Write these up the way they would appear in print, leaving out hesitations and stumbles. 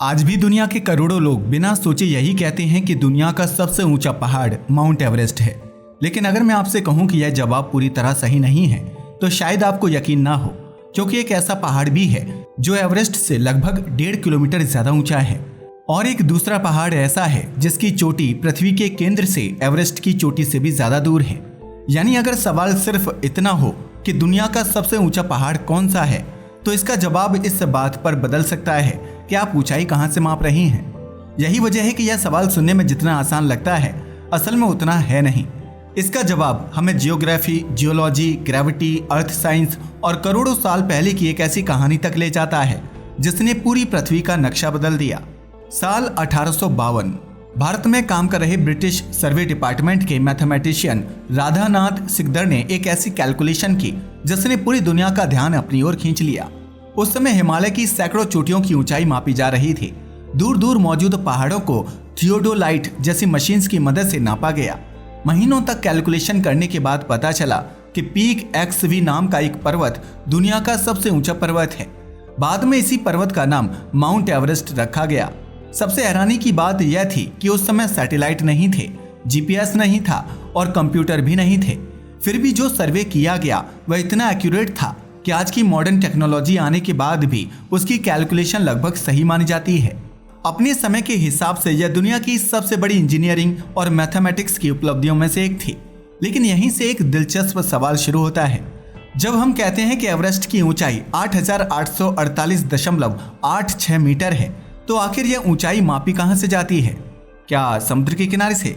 आज भी दुनिया के करोड़ों लोग बिना सोचे यही कहते हैं कि दुनिया का सबसे ऊंचा पहाड़ माउंट एवरेस्ट है। लेकिन अगर मैं आपसे कहूं कि यह जवाब पूरी तरह सही नहीं है तो शायद आपको यकीन ना हो, क्योंकि एक ऐसा पहाड़ भी है जो एवरेस्ट से लगभग 1.5 किलोमीटर ज्यादा ऊंचा है और एक दूसरा पहाड़ ऐसा है जिसकी चोटी पृथ्वी के केंद्र से एवरेस्ट की चोटी से भी ज्यादा दूर है। यानी अगर सवाल सिर्फ इतना हो कि दुनिया का सबसे ऊंचा पहाड़ कौन सा है, तो इसका जवाब इस बात पर बदल सकता है कि आप ऊंचाई कहां से माप रही हैं। यही वजह है कि यह सवाल सुनने में जितना आसान लगता है, असल में उतना है नहीं। इसका जवाब हमें geography, geology, gravity, earth science और करोड़ों साल पहले की एक ऐसी कहानी तक ले जाता है जिसने पूरी पृथ्वी का नक्शा बदल दिया। साल 1852 भारत में काम कर रहे ब्रिटिश सर्वे डिपार्टमेंट के मैथमेटिशियन राधानाथ सिकदर ने एक ऐसी कैलकुलेशन की जिसने पूरी दुनिया का ध्यान अपनी ओर खींच लिया। उस समय हिमालय की सैकड़ों चोटियों की ऊंचाई मापी जा रही थी। दूर दूर मौजूद पहाड़ों को थियोडोलाइट जैसी मशीन्स की मदद से नापा गया। महीनों तक कैलकुलेशन करने के बाद पता चला कि पीक XV नाम का एक पर्वत दुनिया का सबसे ऊंचा पर्वत है। बाद में इसी पर्वत का नाम माउंट एवरेस्ट रखा गया। सबसे हैरानी की बात यह थी कि उस समय सैटेलाइट नहीं थे, GPS नहीं था और कंप्यूटर भी नहीं थे। फिर भी जो सर्वे किया गया वह इतना एक्यूरेट था कि आज की मॉडर्न टेक्नोलॉजी आने के बाद भी उसकी कैलकुलेशन लगभग सही मानी जाती है। अपने समय के हिसाब से यह दुनिया की सबसे बड़ी इंजीनियरिंग और मैथमेटिक्स की उपलब्धियों में से एक थी। लेकिन यहीं से एक दिलचस्प सवाल शुरू होता है। जब हम कहते हैं कि एवरेस्ट की ऊंचाई 8,848.86 मीटर है, तो आखिर यह ऊंचाई मापी कहां से जाती है? क्या समुद्र के किनारे से,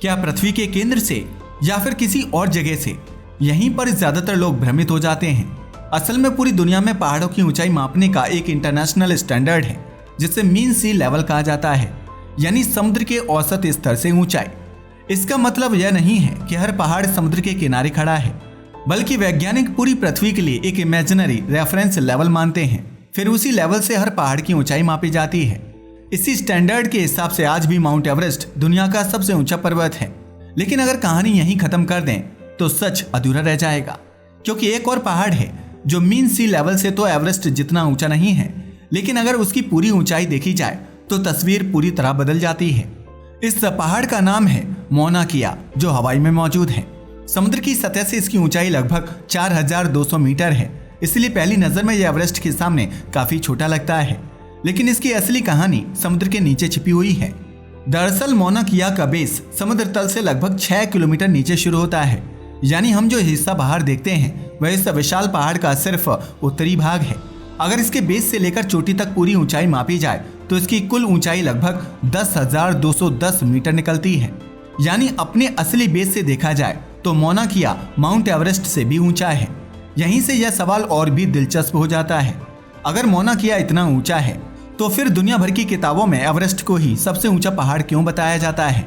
क्या पृथ्वी के केंद्र से, या फिर किसी और जगह से? यहीं पर ज्यादातर लोग भ्रमित हो जाते हैं। असल में पूरी दुनिया में पहाड़ों की ऊंचाई मापने का एक इंटरनेशनल स्टैंडर्ड है जिसे मीन सी लेवल कहा जाता है, यानी समुद्र के औसत स्तर से ऊंचाई। इसका मतलब यह नहीं है कि हर पहाड़ समुद्र के किनारे खड़ा है, बल्कि वैज्ञानिक पूरी पृथ्वी के लिए एक इमेजिनरी रेफरेंस लेवल मानते हैं। फिर उसी लेवल से हर पहाड़ की ऊंचाई मापी जाती है। इसी स्टैंडर्ड के हिसाब से आज भी माउंट एवरेस्ट दुनिया का सबसे ऊंचा पर्वत है। लेकिन अगर कहानी यहीं खत्म कर दें तो सच अधूरा रह जाएगा, क्योंकि एक और पहाड़ है जो मीन सी लेवल से तो एवरेस्ट जितना ऊंचा नहीं है, लेकिन अगर उसकी पूरी ऊंचाई देखी जाए तो तस्वीर पूरी तरह बदल जाती है। इस पहाड़ का नाम है मौना किया, जो हवाई में मौजूद है। समुद्र की सतह से इसकी ऊंचाई लगभग 4200 मीटर है, इसलिए पहली नजर में यह एवरेस्ट के सामने काफी छोटा लगता है। लेकिन इसकी असली कहानी समुद्र के नीचे छिपी हुई है। दरअसल मौना किया का बेस समुद्र तल से लगभग 6 किलोमीटर नीचे शुरू होता है। यानी हम जो हिस्सा बाहर देखते हैं वह इस विशाल पहाड़ का सिर्फ उत्तरी भाग है। अगर इसके बेस से लेकर चोटी तक पूरी ऊंचाई मापी जाए तो इसकी कुल ऊंचाई लगभग 10,210 मीटर निकलती है। यानी अपने असली बेस से देखा जाए तो मौना किया माउंट एवरेस्ट से भी ऊंचा है। यहीं से यह सवाल और भी दिलचस्प हो जाता है। अगर मौना किया इतना ऊंचा है तो फिर दुनिया भर की किताबों में एवरेस्ट को ही सबसे ऊंचा पहाड़ क्यों बताया जाता है?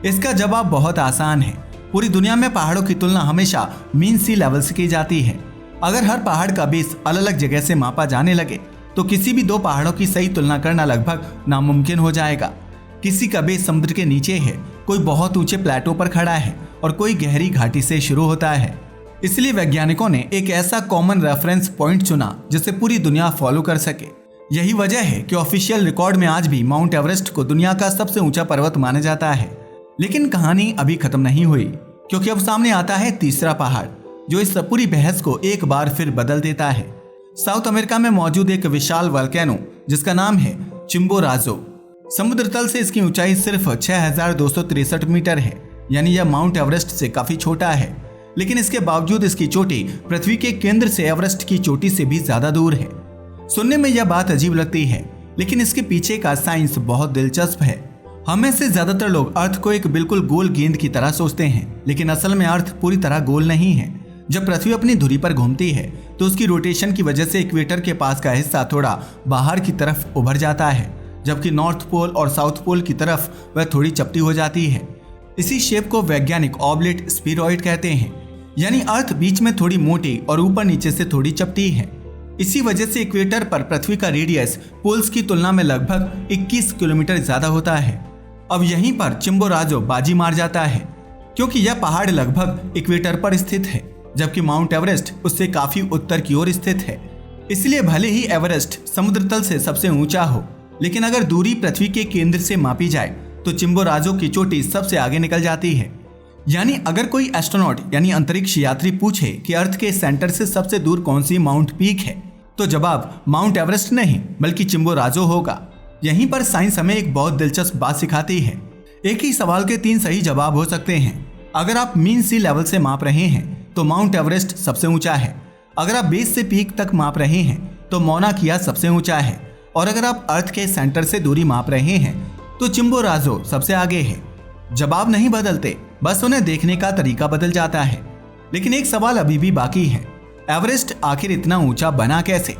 इसका जवाब बहुत आसान है। पूरी दुनिया में पहाड़ों की तुलना हमेशा मीन सी लेवल से की जाती है। अगर हर पहाड़ का बेस अलग अलग जगह से मापा जाने लगे तो किसी भी दो पहाड़ों की सही तुलना करना लगभग नामुमकिन हो जाएगा। किसी का बेस समुद्र के नीचे है, कोई बहुत ऊंचे प्लेटो पर खड़ा है और कोई गहरी घाटी से शुरू होता है। इसलिए वैज्ञानिकों ने एक ऐसा कॉमन रेफरेंस पॉइंट चुना जिसे पूरी दुनिया फॉलो कर सके। यही वजह है कि ऑफिशियल रिकॉर्ड में आज भी माउंट एवरेस्ट को दुनिया का सबसे ऊंचा पर्वत माना जाता है। लेकिन कहानी अभी खत्म नहीं हुई, क्योंकि अब सामने आता है तीसरा पहाड़ जो इस पूरी बहस को एक बार फिर बदल देता है। साउथ अमेरिका में मौजूद एक विशाल वोल्केनो जिसका नाम है चिम्बोराजो। समुद्र तल से इसकी ऊंचाई सिर्फ 6,263 मीटर है, यानी यह माउंट एवरेस्ट से काफी छोटा है। लेकिन इसके बावजूद इसकी चोटी पृथ्वी के केंद्र से एवरेस्ट की चोटी से भी ज्यादा दूर है। सुनने में यह बात अजीब लगती है, लेकिन इसके पीछे का साइंस बहुत दिलचस्प है। हमें से ज्यादातर लोग अर्थ को एक बिल्कुल गोल गेंद की तरह सोचते हैं, लेकिन असल में अर्थ पूरी तरह गोल नहीं है। जब पृथ्वी अपनी धुरी पर घूमती है तो उसकी रोटेशन की वजह से इक्वेटर के पास का हिस्सा थोड़ा बाहर की तरफ उभर जाता है, जबकि नॉर्थ पोल और साउथ पोल की तरफ वह थोड़ी चपटी हो जाती है। इसी शेप को वैज्ञानिक ऑब्लेट स्फीरॉइड कहते हैं, यानी अर्थ बीच में थोड़ी मोटी और ऊपर नीचे से थोड़ी चपटी है। इसी वजह से इक्वेटर पर पृथ्वी का रेडियस पोल्स की तुलना में लगभग 21 किलोमीटर ज्यादा होता है। अब यहीं पर चिम्बोराजो बाजी मार जाता है, क्योंकि यह पहाड़ लगभग इक्वेटर पर स्थित है, जबकि माउंट एवरेस्ट उससे काफी उत्तर की ओर स्थित है। इसलिए भले ही एवरेस्ट समुद्र तल से सबसे ऊंचा हो, लेकिन अगर दूरी पृथ्वी के केंद्र से मापी जाए तो चिम्बोराजो की चोटी सबसे आगे निकल जाती है। यानी अगर कोई एस्ट्रोनॉट यानी अंतरिक्ष यात्री पूछे कि अर्थ के सेंटर से सबसे दूर कौन सी माउंट पीक है, तो जवाब माउंट एवरेस्ट नहीं बल्कि चिम्बोराजो होगा। यहीं पर साइंस हमें एक बहुत दिलचस्प बात सिखाती है। एक ही सवाल के 3 सही जवाब हो सकते हैं। अगर आप मीन सी लेवल से माप रहे हैं तो माउंट एवरेस्ट सबसे ऊंचा है। अगर आप बेस से पीक तक माप रहे हैं तो मौना किया सबसे ऊंचा है। और अगर आप अर्थ के सेंटर से दूरी माप रहे हैं तो चिम्बोराजो सबसे आगे है। जवाब नहीं बदलते, बस उन्हें देखने का तरीका बदल जाता है। लेकिन एक सवाल अभी भी बाकी है, एवरेस्ट आखिर इतना ऊंचा बना कैसे?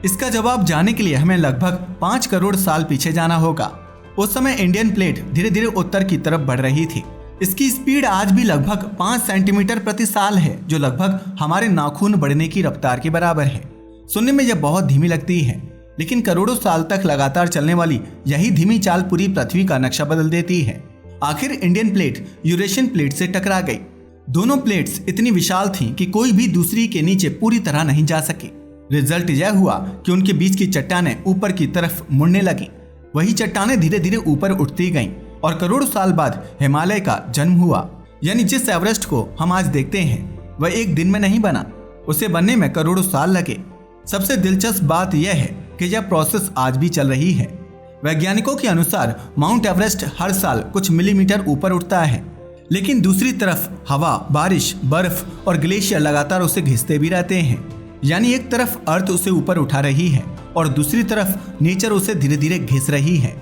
इसका जवाब जानने के लिए हमें लगभग 5 करोड़ साल पीछे जाना होगा। उस समय इंडियन प्लेट धीरे धीरे उत्तर की तरफ बढ़ रही थी। इसकी स्पीड आज भी लगभग 5 सेंटीमीटर प्रति साल है, जो लगभग हमारे नाखून बढ़ने की रफ्तार के बराबर है। सुनने में यह बहुत धीमी लगती है, लेकिन करोड़ों साल तक लगातार चलने वाली यही धीमी चाल पूरी पृथ्वी का नक्शा बदल देती है। आखिर इंडियन प्लेट यूरेशियन प्लेट से टकरा गई। दोनों प्लेट्स इतनी विशाल थीं कि कोई भी दूसरी के नीचे पूरी तरह नहीं जा सकी। रिजल्ट यह हुआ कि उनके बीच की चट्टानें ऊपर की तरफ मुड़ने लगी। वही चट्टानें धीरे धीरे ऊपर उठती गईं और करोड़ों साल बाद हिमालय का जन्म हुआ। यानी जिस एवरेस्ट को हम आज देखते हैं वह एक दिन में नहीं बना, उसे बनने में करोड़ों साल लगे। सबसे दिलचस्प बात यह है कि यह प्रोसेस आज भी चल रही है। वैज्ञानिकों के अनुसार माउंट एवरेस्ट हर साल कुछ मिलीमीटर ऊपर उठता है, लेकिन दूसरी तरफ हवा, बारिश, बर्फ और ग्लेशियर लगातार उसे घिसते भी रहते हैं। यानी एक तरफ अर्थ उसे ऊपर उठा रही है और दूसरी तरफ नेचर उसे धीरे धीरे घिस रही है।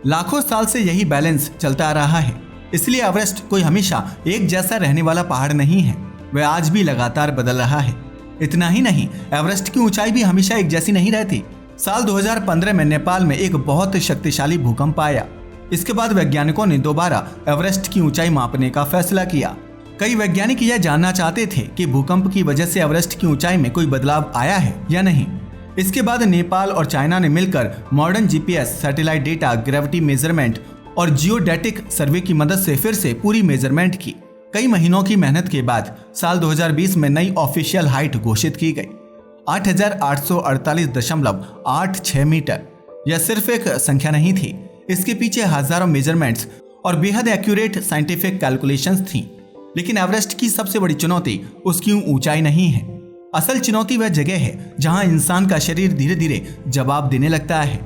लाखों साल से यही बैलेंस चलता आ रहा है। इसलिए एवरेस्ट कोई हमेशा एक जैसा रहने वाला पहाड़ नहीं है, वह आज भी लगातार बदल रहा है। इतना ही नहीं, एवरेस्ट की ऊंचाई भी हमेशा एक जैसी नहीं रहती। साल 2015 में नेपाल में एक बहुत शक्तिशाली भूकंप आया। इसके बाद वैज्ञानिकों ने दोबारा एवरेस्ट की ऊंचाई मापने का फैसला किया। कई वैज्ञानिक यह जानना चाहते थे कि भूकंप की वजह से एवरेस्ट की ऊंचाई में कोई बदलाव आया है या नहीं। इसके बाद नेपाल और चाइना ने मिलकर modern GPS, satellite data, gravity measurement और जियोडेटिक सर्वे की मदद से फिर से पूरी मेजरमेंट की। कई महीनों की मेहनत के बाद साल 2020 में नई ऑफिशियल हाइट घोषित की गई, 8,848.86 मीटर। यह सिर्फ एक संख्या नहीं थी, इसके पीछे हजारों मेजरमेंट्स और बेहद एक्यूरेट साइंटिफिक कैलकुलेशंस थीं। लेकिन एवरेस्ट की सबसे बड़ी चुनौती उसकी ऊंचाई नहीं है। असल चुनौती वह जगह है जहां इंसान का शरीर धीरे धीरे जवाब देने लगता है।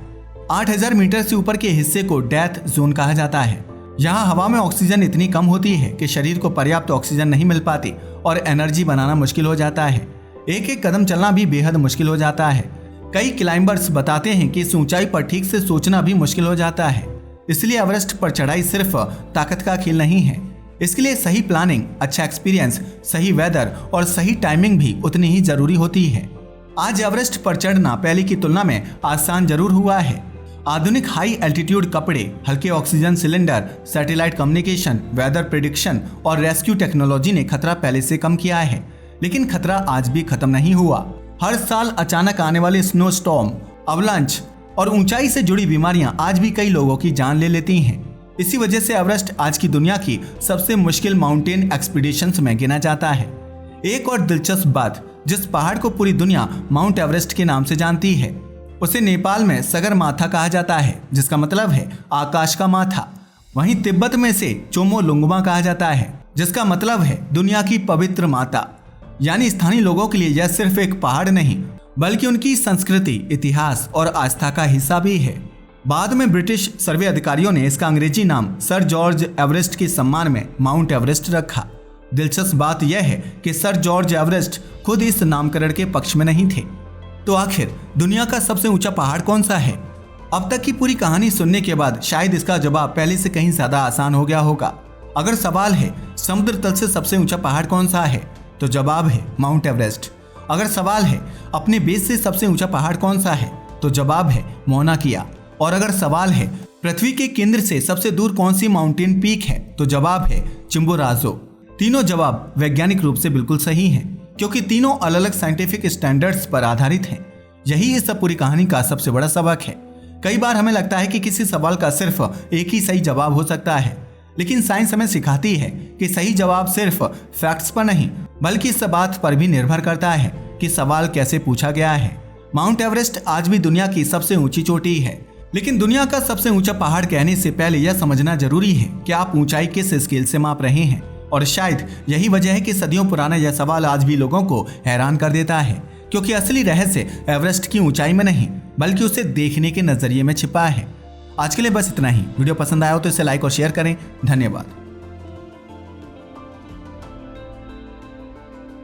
8,000 मीटर से ऊपर के हिस्से को डेथ जोन कहा जाता है। यहाँ हवा में ऑक्सीजन इतनी कम होती है कि शरीर को पर्याप्त ऑक्सीजन नहीं मिल पाती और एनर्जी बनाना मुश्किल हो जाता है। एक एक कदम चलना भी बेहद मुश्किल हो जाता है। कई क्लाइंबर्स बताते हैं कि इस ऊंचाई पर ठीक से सोचना भी मुश्किल हो जाता है। इसलिए एवरेस्ट पर चढ़ाई सिर्फ ताकत का खेल नहीं है। इसके लिए सही प्लानिंग, अच्छा एक्सपीरियंस, सही वेदर और सही टाइमिंग भी उतनी ही जरूरी होती है। आज एवरेस्ट पर चढ़ना पहले की तुलना में आसान जरूर हुआ है। आधुनिक हाई एल्टीट्यूड कपड़े, हल्के oxygen cylinder, satellite communication, weather prediction और रेस्क्यू टेक्नोलॉजी ने खतरा पहले से कम किया है। लेकिन खतरा आज भी खत्म नहीं हुआ। हर साल अचानक आने वाले स्नो स्टॉर्म, अवलांच और ऊंचाई से जुड़ी बीमारियां आज भी कई लोगों की जान ले लेती हैं। इसी वजह से एवरेस्ट आज की दुनिया की सबसे मुश्किल माउंटेन एक्सपीडिशंस में गिना जाता है। एक और दिलचस्प बात, जिस पहाड़ को पूरी दुनिया माउंट एवरेस्ट के नाम से जानती है, उसे नेपाल में सगरमाथा कहा जाता है, जिसका मतलब है आकाश का माथा। वहीं तिब्बत में से चोमोलुंगमा कहा जाता है, जिसका मतलब है दुनिया की पवित्र माता। यानी स्थानीय लोगों के लिए यह सिर्फ एक पहाड़ नहीं, बल्कि उनकी संस्कृति, इतिहास और आस्था का हिस्सा भी है। बाद में ब्रिटिश सर्वे अधिकारियों ने इसका अंग्रेजी नाम सर जॉर्ज एवरेस्ट के सम्मान में माउंट एवरेस्ट रखा। दिलचस्प बात यह है कि सर जॉर्ज एवरेस्ट खुद इस नामकरण के पक्ष में नहीं थे। तो आखिर दुनिया का सबसे ऊंचा पहाड़ कौन सा है? अब तक की पूरी कहानी सुनने के बाद शायद इसका जवाब पहले से कहीं ज्यादा आसान हो गया होगा। अगर सवाल है समुद्र तल से सबसे ऊंचा पहाड़ कौन सा है, तो जवाब है माउंट एवरेस्ट। अगर सवाल है अपने बेस से सबसे ऊंचा पहाड़ कौन सा है, तो जवाब है मौना किया। और अगर सवाल है पृथ्वी के केंद्र से सबसे दूर कौन सी माउंटेन पीक है, तो जवाब है चिम्बोराजो। तीनों जवाब वैज्ञानिक रूप से बिल्कुल सही हैं, क्योंकि तीनों अलग अलग साइंटिफिक स्टैंडर्ड्स पर आधारित हैं। यही इस पूरी कहानी का सबसे बड़ा सबक है। कई बार हमें लगता है कि किसी सवाल का सिर्फ एक ही सही जवाब हो सकता है, लेकिन साइंस हमें सिखाती है कि सही जवाब सिर्फ फैक्ट्स पर नहीं, बल्कि इस बात पर भी निर्भर करता है कि सवाल कैसे पूछा गया है। माउंट एवरेस्ट आज भी दुनिया की सबसे ऊंची चोटी है। लेकिन दुनिया का सबसे ऊंचा पहाड़ कहने से पहले यह समझना जरूरी है कि आप ऊंचाई किस स्केल से माप रहे हैं। और शायद यही वजह है कि सदियों पुराना यह सवाल आज भी लोगों को हैरान कर देता है, क्योंकि असली रहस्य एवरेस्ट की ऊंचाई में नहीं बल्कि उसे देखने के नजरिए में छिपा है। आज के लिए बस इतना ही। वीडियो पसंद आया हो तो इसे लाइक और शेयर करें। धन्यवाद।